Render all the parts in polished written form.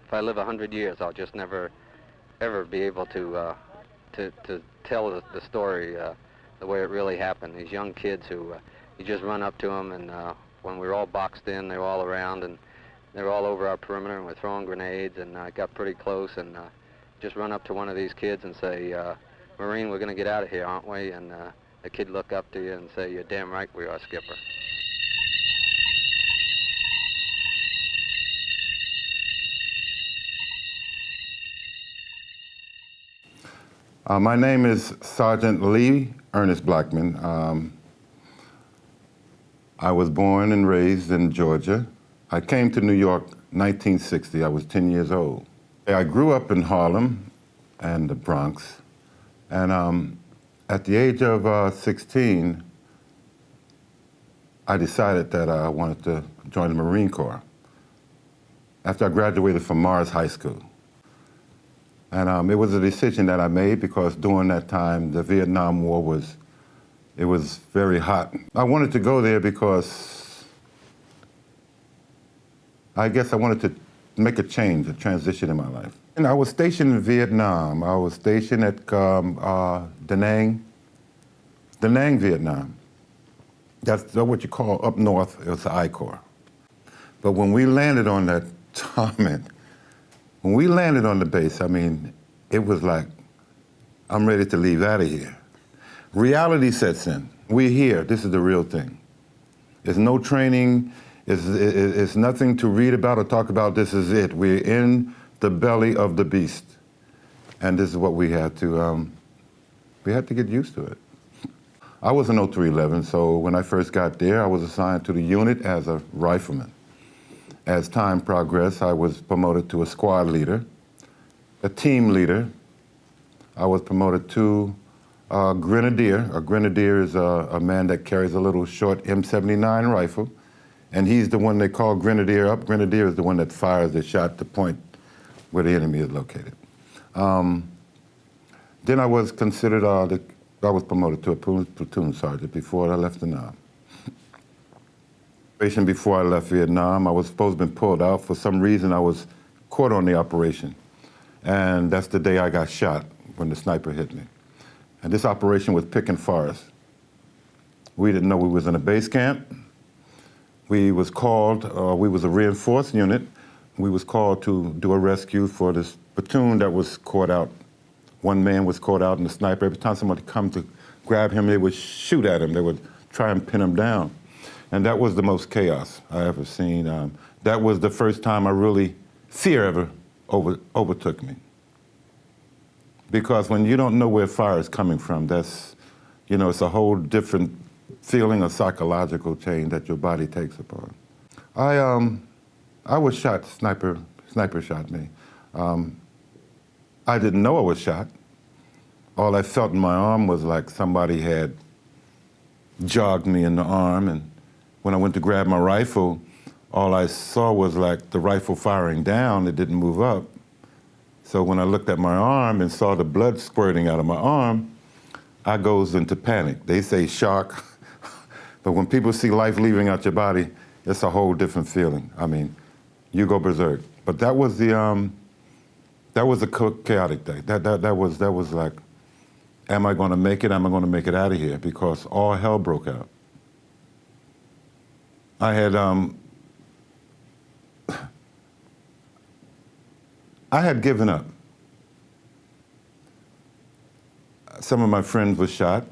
if I live 100 years, I'll just never, ever be able to tell the story the way it really happened. These young kids who, you just run up to them, and when we were all boxed in, they were all around, and they were all over our perimeter, and we're throwing grenades, and got pretty close, and just run up to one of these kids and say, Marine, we're going to get out of here, aren't we? And the kid look up to you and say, you're damn right we are, Skipper. My name is Sergeant Lee Ernest Blackmon. I was born and raised in Georgia. I came to New York 1960. I was 10 years old. I grew up in Harlem and the Bronx. And at the age of 16, I decided that I wanted to join the Marine Corps after I graduated from Mars High School. And it was a decision that I made because during that time, the Vietnam War was very hot. I wanted to go there because I guess I wanted to make a change, a transition in my life. And I was stationed in Vietnam. I was stationed at Da Nang, Vietnam. That's what you call up north, it was the I Corps. But when we landed on that tarmac, when we landed on the base, I mean, it was like, I'm ready to leave out of here. Reality sets in. We're here, this is the real thing. There's no training, it's nothing to read about or talk about, this is it. We're in the belly of the beast. And this is what we had to get used to it. I was an 0311, so when I first got there, I was assigned to the unit as a rifleman. As time progressed, I was promoted to a squad leader, a team leader. I was promoted to a grenadier. A grenadier is a man that carries a little short M79 rifle, and he's the one they call grenadier up. Grenadier is the one that fires the shot to point where the enemy is located. Then I was considered, I was promoted to a platoon sergeant before I left the Vietnam. Before I left Vietnam, I was supposed to have been pulled out. For some reason, I was caught on the operation. And that's the day I got shot, when the sniper hit me. And this operation was picking forest. We didn't know we was in a base camp. We was called, we was a reinforced unit. We was called to do a rescue for this platoon that was caught out. One man was caught out, and the sniper, every time somebody come to grab him, they would shoot at him. They would try and pin him down. And that was the most chaos I ever seen. That was the first time fear ever overtook me. Because when you don't know where fire is coming from, that's, it's a whole different feeling, a psychological change that your body takes upon. I was shot, sniper shot me. I didn't know I was shot. All I felt in my arm was like somebody had jogged me in the arm, and when I went to grab my rifle, all I saw was like the rifle firing down, it didn't move up. So when I looked at my arm and saw the blood squirting out of my arm, I goes into panic. They say shock, but when people see life leaving out your body, it's a whole different feeling. I mean, you go berserk. But that was a chaotic day. That was like, am I gonna make it? Am I gonna make it out of here? Because all hell broke out. I had given up. Some of my friends were shot,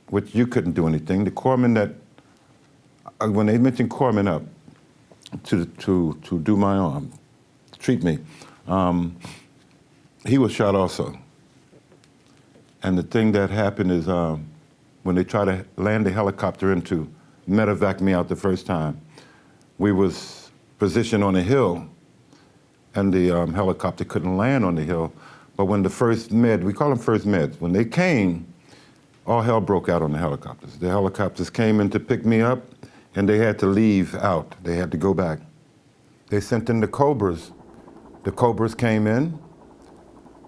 which you couldn't do anything. The corpsman when they mentioned corpsman up to do my arm, treat me, he was shot also. And the thing that happened is when they tried to land the helicopter into medevac me out the first time, we was positioned on a hill, and the helicopter couldn't land on the hill. But when the first med, we call them first meds, when they came, all hell broke out on the helicopters. The helicopters came in to pick me up, and they had to leave out. They had to go back. They sent in the Cobras. The Cobras came in,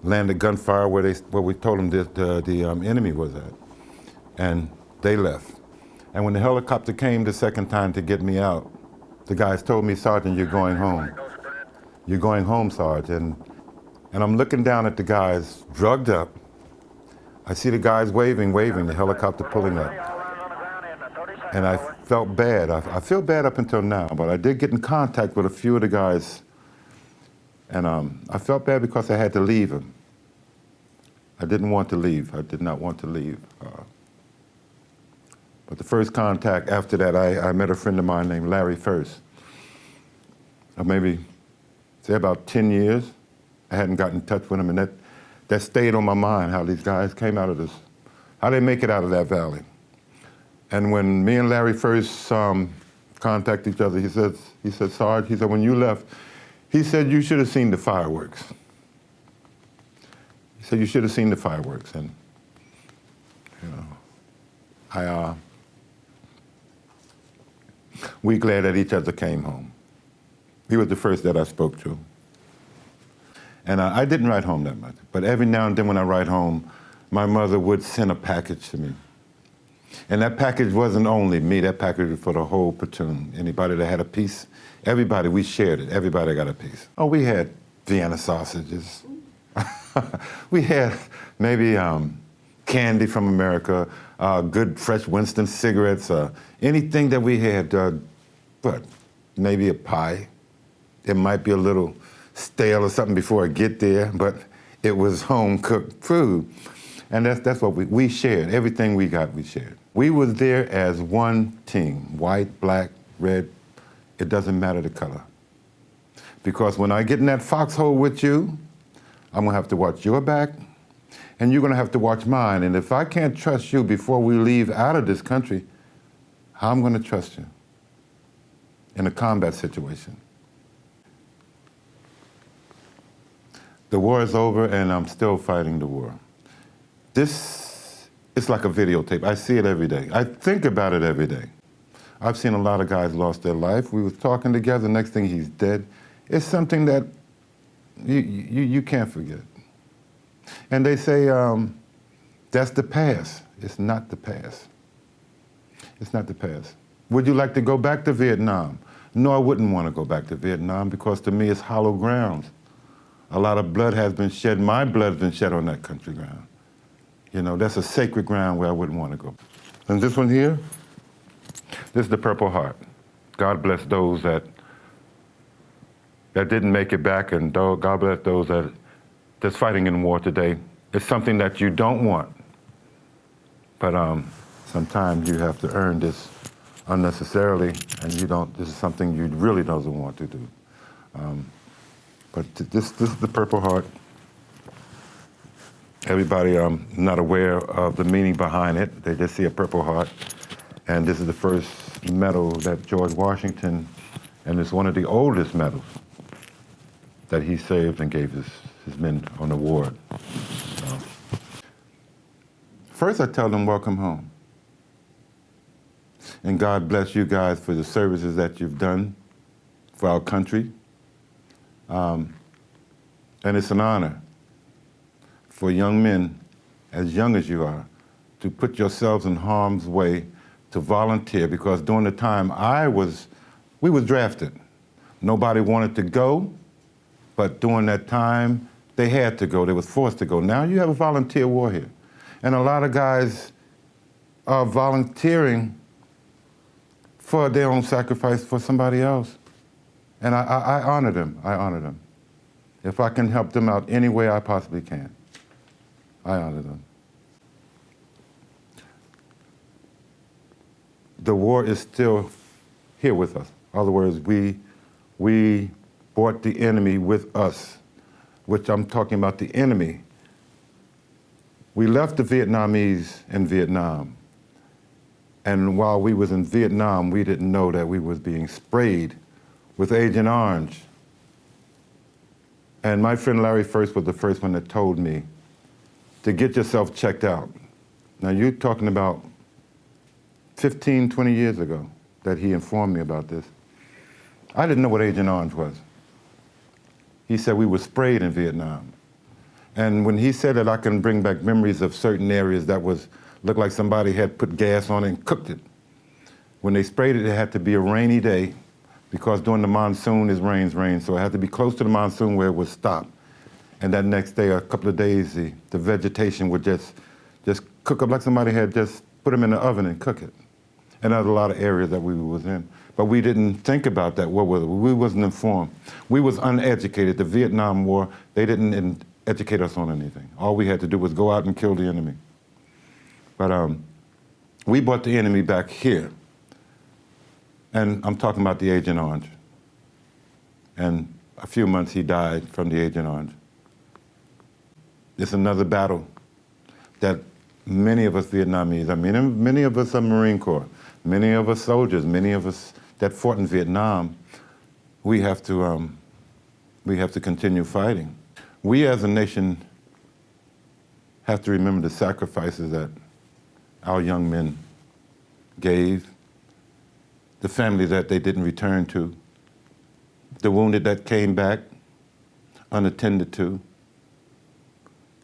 landed gunfire where we told them that the enemy was at, and they left. And when the helicopter came the second time to get me out, the guys told me, Sergeant, you're going home. you're going home, Sarge. And I'm looking down at the guys, drugged up. I see the guys waving, the helicopter pulling up. And I felt bad. I feel bad up until now, but I did get in contact with a few of the guys. And I felt bad because I had to leave them. I didn't want to leave. I did not want to leave. But the first contact after that, I met a friend of mine named Larry first. Maybe, say about 10 years, I hadn't gotten in touch with him, and that stayed on my mind, how these guys came out of this, how they make it out of that valley. And when me and Larry first contacted each other, he said, Sarge, he said, when you left, he said, you should have seen the fireworks. He said, you should have seen the fireworks. And, you know, we glad that each other came home. He was the first that I spoke to. And I didn't write home that much, but every now and then when I write home, my mother would send a package to me. And that package wasn't only me, that package was for the whole platoon. Anybody that had a piece, everybody, we shared it. Everybody got a piece. Oh, we had Vienna sausages. We had maybe candy from America, good fresh Winston cigarettes, anything that we had, but maybe a pie. It might be a little stale or something before I get there, but it was home-cooked food. And that's what we shared. Everything we got, we shared. We was there as one team, white, black, red, it doesn't matter the color. Because when I get in that foxhole with you, I'm gonna have to watch your back, and you're gonna have to watch mine. And if I can't trust you before we leave out of this country, how am I gonna trust you in a combat situation? The war is over, and I'm still fighting the war. This is like a videotape. I see it every day. I think about it every day. I've seen a lot of guys lost their life. We was talking together, next thing he's dead. It's something that you can't forget. And they say, that's the past. It's not the past. It's not the past. Would you like to go back to Vietnam? No, I wouldn't want to go back to Vietnam because to me it's hollow ground. A lot of blood has been shed. My blood has been shed on that country ground. You know, that's a sacred ground where I wouldn't want to go. And this one here, this is the Purple Heart. God bless those that didn't make it back, and God bless those that's fighting in war today. It's something that you don't want, but sometimes you have to earn this unnecessarily, and you don't. This is something you really don't want to do. But this is the Purple Heart. Everybody not aware of the meaning behind it. They just see a Purple Heart. And this is the first medal that George Washington, and it's one of the oldest medals that he saved and gave his men on the ward. First I tell them, welcome home. And God bless you guys for the services that you've done for our country. And it's an honor for young men, as young as you are, to put yourselves in harm's way to volunteer, because during the time we was drafted. Nobody wanted to go, but during that time, they had to go. They was forced to go. Now you have a volunteer war here. And a lot of guys are volunteering for their own sacrifice for somebody else. And I honor them, I honor them. If I can help them out any way I possibly can, I honor them. The war is still here with us. In other words, we brought the enemy with us, which I'm talking about the enemy. We left the Vietnamese in Vietnam. And while we was in Vietnam, we didn't know that we was being sprayed with Agent Orange. And my friend Larry First was the first one that told me to get yourself checked out. Now you're talking about 15, 20 years ago that he informed me about this. I didn't know what Agent Orange was. He said we were sprayed in Vietnam. And when he said that, I can bring back memories of certain areas that looked like somebody had put gas on it and cooked it. When they sprayed it, it had to be a rainy day, because during the monsoon it rains, so it had to be close to the monsoon where it would stop. And that next day, or a couple of days, the vegetation would just cook up like somebody had just put them in the oven and cook it. And there was a lot of areas that we was in. But we didn't think about that. What was it? We wasn't informed. We was uneducated. The Vietnam War, they didn't educate us on anything. All we had to do was go out and kill the enemy. But we brought the enemy back here. And I'm talking about the Agent Orange. And a few months he died from the Agent Orange. It's another battle that many of us Vietnamese, I mean, many of us are Marine Corps, many of us soldiers, many of us that fought in Vietnam, we have to continue fighting. We as a nation have to remember the sacrifices that our young men gave, the families that they didn't return to, the wounded that came back unattended to.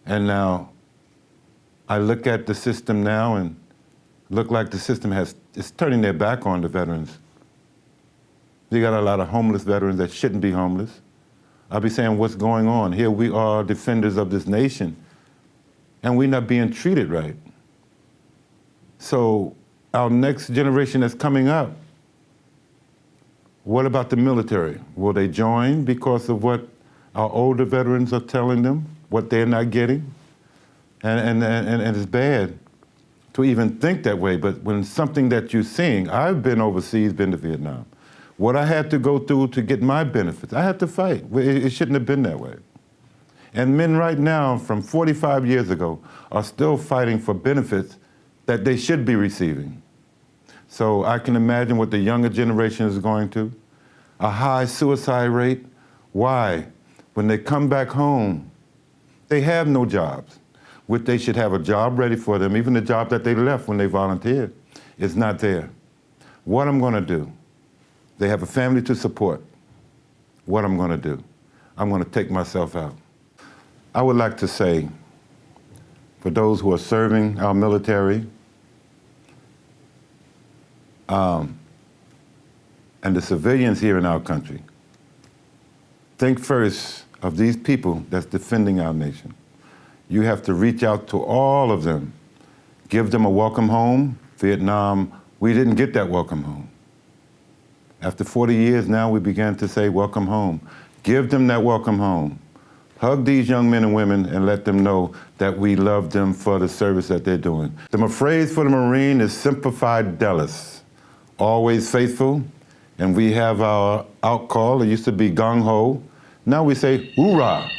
And now I look at the system now and look like the system is turning their back on the veterans. You got a lot of homeless veterans that shouldn't be homeless. I'll be saying, what's going on? Here we are defenders of this nation, and we're not being treated right. So our next generation that's coming up, what about the military? Will they join because of what our older veterans are telling them, what they're not getting? And it's bad to even think that way, but when something that you're seeing, I've been overseas, been to Vietnam. What I had to go through to get my benefits, I had to fight. It shouldn't have been that way. And men right now, from 45 years ago, are still fighting for benefits that they should be receiving. So I can imagine what the younger generation is going to. A high suicide rate. Why? When they come back home, they have no jobs, which they should have a job ready for them. Even the job that they left when they volunteered is not there. What I'm going to do? They have a family to support. What I'm going to do? I'm going to take myself out. I would like to say, for those who are serving our military, and the civilians here in our country, think first of these people that's defending our nation. You have to reach out to all of them. Give them a welcome home. Vietnam, we didn't get that welcome home. After 40 years now, we began to say, welcome home. Give them that welcome home. Hug these young men and women and let them know that we love them for the service that they're doing. My phrase for the Marine is simplified Dallas, always faithful, and we have our out call. It used to be gung-ho. Now we say, hoorah.